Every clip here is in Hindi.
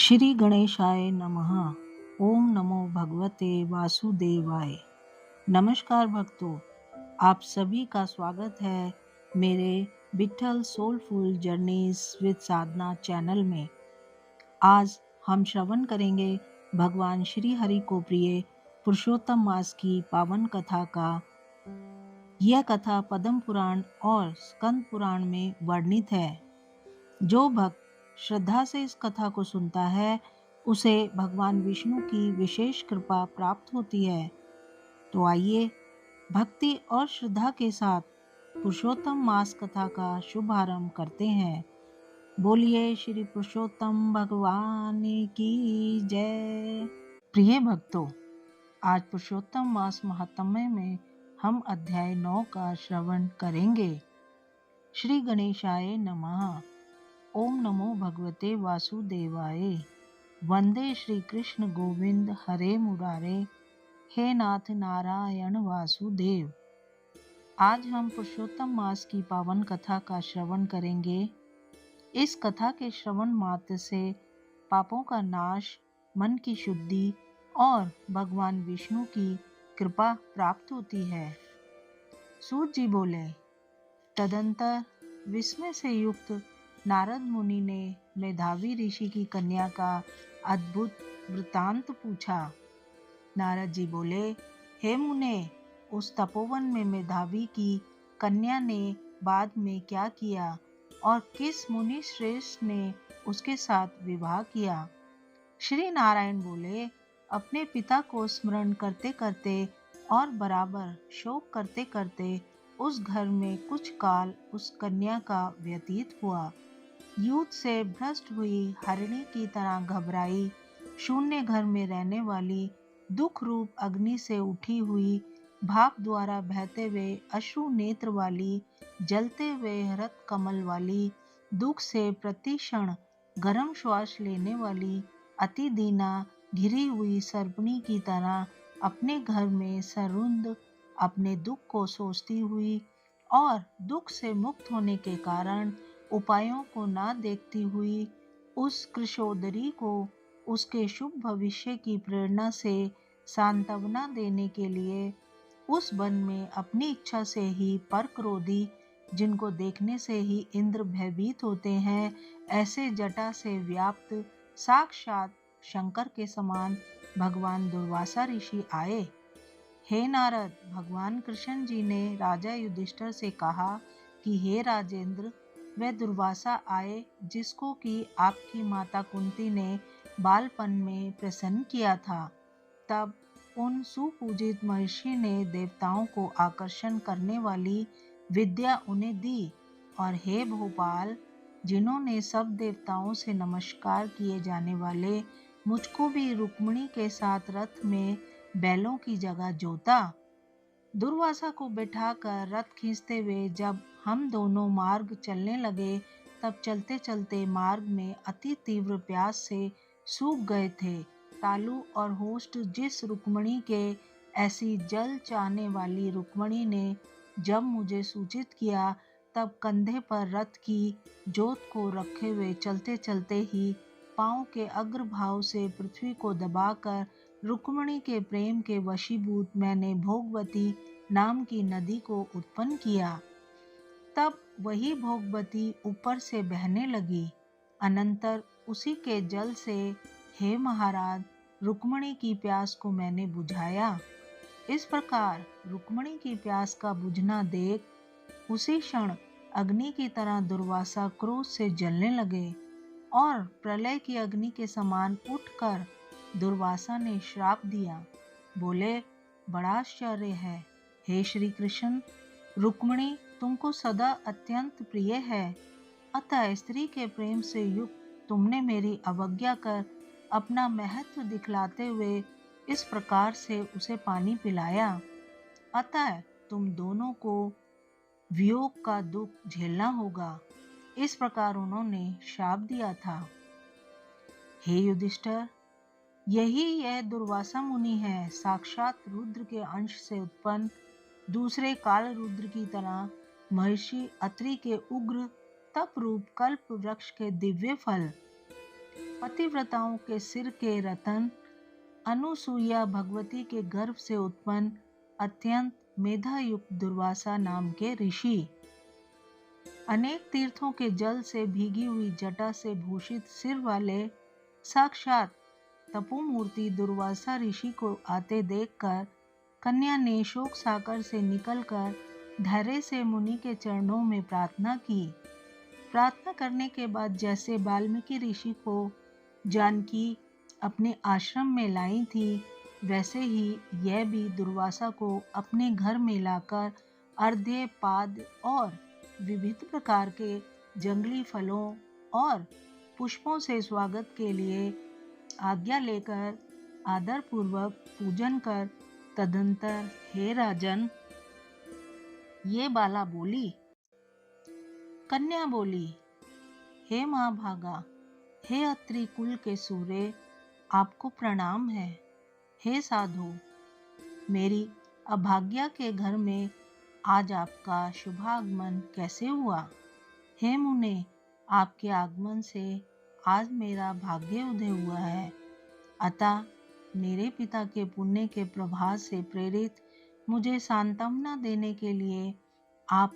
श्री गणेशाय नमः। ओम नमो भगवते वासुदेवाय। नमस्कार भक्तों, आप सभी का स्वागत है मेरे Vithal soulful journeys with Sadhana channel में। आज हम श्रवण करेंगे भगवान श्री हरि को प्रिय पुरुषोत्तम मास की पावन कथा का। यह कथा पद्म पुराण और स्कंद पुराण में वर्णित है। जो भक्त श्रद्धा से इस कथा को सुनता है उसे भगवान विष्णु की विशेष कृपा प्राप्त होती है। तो आइए भक्ति और श्रद्धा के साथ पुरुषोत्तम मास कथा का शुभारंभ करते हैं। बोलिए श्री पुरुषोत्तम भगवान की जय। प्रिय भक्तों, आज पुरुषोत्तम मास महात्म्य में हम अध्याय 9 का श्रवण करेंगे। श्री गणेशाय नमः। ओम नमो भगवते वासुदेवाय। वंदे श्री कृष्ण गोविंद हरे मुरारे। हे नाथ नारायण वासुदेव। आज हम पुरुषोत्तम मास की पावन कथा का श्रवण करेंगे। इस कथा के श्रवण मात्र से पापों का नाश, मन की शुद्धि और भगवान विष्णु की कृपा प्राप्त होती है। सूत जी बोले, तदंतर विस्मय से युक्त नारद मुनि ने मेधावी ऋषि की कन्या का अद्भुत वृतांत पूछा। नारद जी बोले, हे मुने, उस तपोवन में मेधावी की कन्या ने बाद में क्या किया और किस मुनि श्रेष्ठ ने उसके साथ विवाह किया? श्री नारायण बोले, अपने पिता को स्मरण करते करते और बराबर शोक करते करते उस घर में कुछ काल उस कन्या का व्यतीत हुआ। युद्ध से भ्रष्ट हुई हरिणी की तरह घबराई, शून्य घर में रहने वाली, दुख रूप अग्नि से उठी हुई, भाप द्वारा बहते हुए अश्रु नेत्र वाली, जलते हुए हृत कमल वाली, दुख से प्रतिक्षण गर्म श्वास लेने वाली, अति दीना घिरी हुई सर्पणी की तरह अपने घर में सरुंद अपने दुख को सोचती हुई और दुख से मुक्त होने के कारण उपायों को ना देखती हुई, उस कृशोदरी को उसके शुभ भविष्य की प्रेरणा से सांत्वना देने के लिए उस वन में अपनी इच्छा से ही पर क्रोधी, जिनको देखने से ही इंद्र भयभीत होते हैं, ऐसे जटा से व्याप्त साक्षात शंकर के समान भगवान दुर्वासा ऋषि आए। हे नारद, भगवान कृष्ण जी ने राजा युधिष्ठिर से कहा कि हे राजेंद्र, वह दुर्वासा आए जिसको कि आपकी माता कुंती ने बालपन में प्रसन्न किया था। तब उन सुपूजित महर्षि ने देवताओं को आकर्षण करने वाली विद्या उन्हें दी, और हे भोपाल, जिन्होंने सब देवताओं से नमस्कार किए जाने वाले मुझको भी रुक्मिणी के साथ रथ में बैलों की जगह जोता। दुर्वासा को बैठाकर रथ खींचते हुए जब हम दोनों मार्ग चलने लगे, तब चलते चलते मार्ग में अति तीव्र प्यास से सूख गए थे। तालु और होष्ट जिस रुक्मिणी के ऐसी जल चाहने वाली रुक्मिणी ने जब मुझे सूचित किया, तब कंधे पर रथ की जोत को रखे हुए चलते चलते ही पांव के अग्रभाव से पृथ्वी को दबाकर रुक्मिणी के प्रेम के वशीभूत मैंने भोगवती नाम की नदी को उत्पन्न किया। तब वही भोगवती ऊपर से बहने लगी। अनंतर उसी के जल से, हे महाराज, रुक्मिणी की प्यास को मैंने बुझाया। इस प्रकार रुक्मिणी की प्यास का बुझना देख उसी क्षण अग्नि की तरह दुर्वासा क्रोध से जलने लगे और प्रलय की अग्नि के समान उठकर दुर्वासा ने श्राप दिया। बोले, बड़ा आश्चर्य है, हे श्री कृष्ण, रुक्मिणी तुमको सदा अत्यंत प्रिय है, अतः स्त्री के प्रेम से युक्त तुमने मेरी अवज्ञा कर अपना महत्व दिखलाते हुए इस प्रकार से उसे पानी पिलाया। अतः तुम दोनों को वियोग का दुख झेलना होगा। इस प्रकार उन्होंने शाप दिया था। हे युधिष्ठिर, यही यह दुर्वासा मुनि है, साक्षात रुद्र के अंश से उत्पन्न, दूसरे काल रुद्र की तरह महर्षि अत्रि के उग्र तप रूप कल्प वृक्ष के दिव्य फल। पतिव्रताओं के सिर के रतन, अनुसुईया भगवती के गर्भ से उत्पन्न अत्यंत मेधायुक्त दुर्वासा नाम के ऋषि, अनेक तीर्थों के जल से भीगी हुई जटा से भूषित सिर वाले साक्षात तपोमूर्ति दुर्वासा ऋषि को आते देखकर कन्या ने शोक सागर से निकलकर धैर्य से मुनि के चरणों में प्रार्थना की। प्रार्थना करने के बाद जैसे वाल्मीकि ऋषि को जानकी अपने आश्रम में लाई थी, वैसे ही यह भी दुर्वासा को अपने घर में लाकर अर्घ्य पाद और विविध प्रकार के जंगली फलों और पुष्पों से स्वागत के लिए आज्ञा लेकर आदर पूर्वक पूजन कर तदंतर हे राजन, ये बाला बोली। कन्या बोली, हे महाभागा, हे अत्रि कुल के सूर्य, आपको प्रणाम है। हे साधु, मेरी अभाग्या के घर में आज आपका शुभागमन कैसे हुआ? हे मुने, आपके आगमन से आज मेरा भाग्य उदय हुआ है। अतः मेरे पिता के पुण्य के प्रभाव से प्रेरित मुझे सांत्वना देने के लिए आप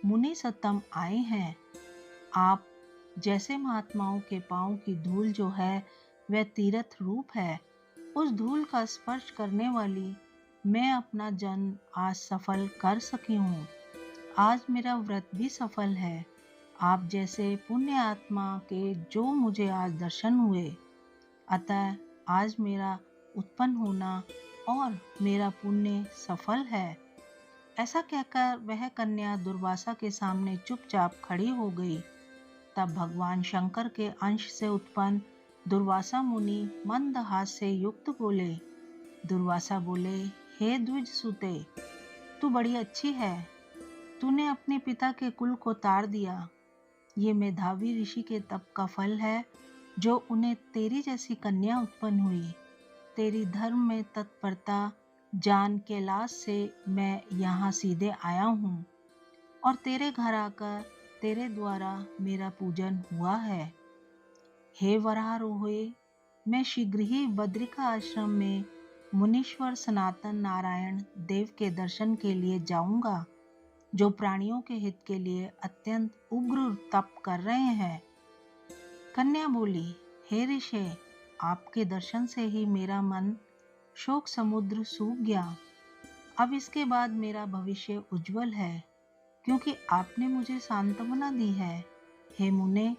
मुनि सत्तम आए हैं। आप जैसे महात्माओं के पांव की धूल जो है वह तीर्थ रूप है, उस धूल का स्पर्श करने वाली मैं अपना जन्म आज सफल कर सकी हूँ। आज मेरा व्रत भी सफल है। आप जैसे पुण्य आत्मा के जो मुझे आज दर्शन हुए, अतः आज मेरा उत्पन्न होना और मेरा पुण्य सफल है। ऐसा कहकर वह कन्या दुर्वासा के सामने चुपचाप खड़ी हो गई। तब भगवान शंकर के अंश से उत्पन्न दुर्वासा मुनि मंद हास से युक्त बोले। दुर्वासा बोले, हे द्विज सुते, तू बड़ी अच्छी है। तूने अपने पिता के कुल को तार दिया। ये मेधावी ऋषि के तप का फल है जो उन्हें तेरी जैसी कन्या उत्पन्न हुई। तेरी धर्म में तत्परता जान कैलाश से मैं यहाँ सीधे आया हूँ और तेरे घर आकर तेरे द्वारा मेरा पूजन हुआ है। हे वरारोहे, मैं शीघ्र ही बद्रिका आश्रम में मुनीश्वर सनातन नारायण देव के दर्शन के लिए जाऊंगा, जो प्राणियों के हित के लिए अत्यंत उग्र तप कर रहे हैं। कन्या बोली, हे ऋषि, आपके दर्शन से ही मेरा मन शोक समुद्र सूख गया। अब इसके बाद मेरा भविष्य उज्जवल है, क्योंकि आपने मुझे सांत्वना दी है। हे मुने,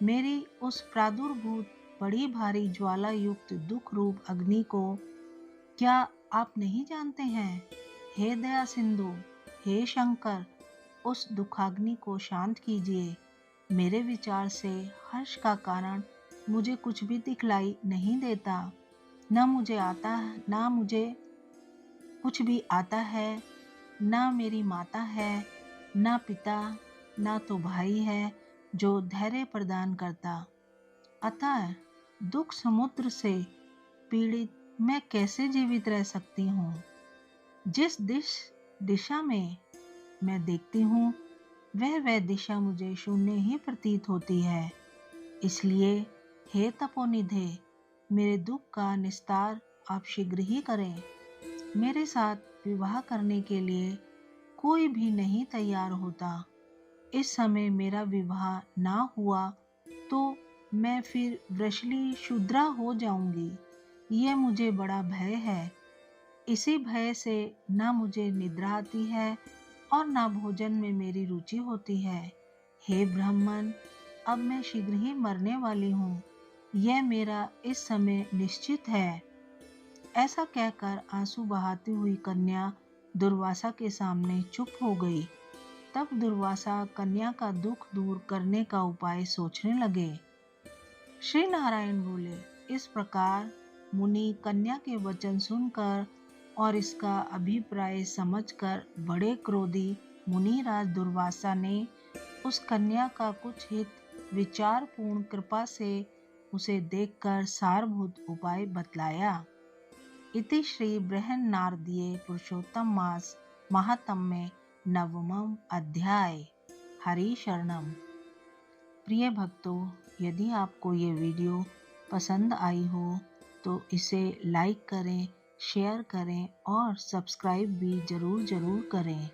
मेरी उस प्रादुर्भूत बड़ी भारी ज्वाला युक्त दुख रूप अग्नि को क्या आप नहीं जानते हैं? हे दया सिंधु, हे शंकर, उस दुखाग्नि को शांत कीजिए। मेरे विचार से हर्ष का कारण मुझे कुछ भी दिखलाई नहीं देता। न मुझे कुछ भी आता है, न मेरी माता है, न पिता, न तो भाई है जो धैर्य प्रदान करता। अतः दुख समुद्र से पीड़ित मैं कैसे जीवित रह सकती हूँ? जिस दिशा में मैं देखती हूँ वह दिशा मुझे शून्य ही प्रतीत होती है। इसलिए हे तपोनिधे, मेरे दुख का निस्तार आप शीघ्र ही करें। मेरे साथ विवाह करने के लिए कोई भी नहीं तैयार होता। इस समय मेरा विवाह ना हुआ तो मैं फिर वृषली शूद्रा हो जाऊंगी। यह मुझे बड़ा भय है। इसी भय से न मुझे निद्रा आती है और न भोजन में मेरी रुचि होती है। हे ब्राह्मण, अब मैं शीघ्र ही मरने वाली हूँ। यह मेरा इस समय निश्चित है। ऐसा कहकर आंसू बहाती हुई कन्या दुर्वासा के सामने चुप हो गई। तब दुर्वासा कन्या का दुख दूर करने का उपाय सोचने लगे। श्री नारायण बोले, इस प्रकार मुनि कन्या के वचन सुनकर और इसका अभिप्राय समझकर बड़े क्रोधी मुनिराज दुर्वासा ने उस कन्या का कुछ हित विचारपूर्ण कृपा से उसे देखकर सारभूत उपाय बतलाया। इति श्री बृहन्नारदीय पुरुषोत्तम मास महात्म्य नवमम अध्याय। हरि शरणम। प्रिय भक्तों, यदि आपको ये वीडियो पसंद आई हो तो इसे लाइक करें, शेयर करें और सब्सक्राइब भी ज़रूर करें।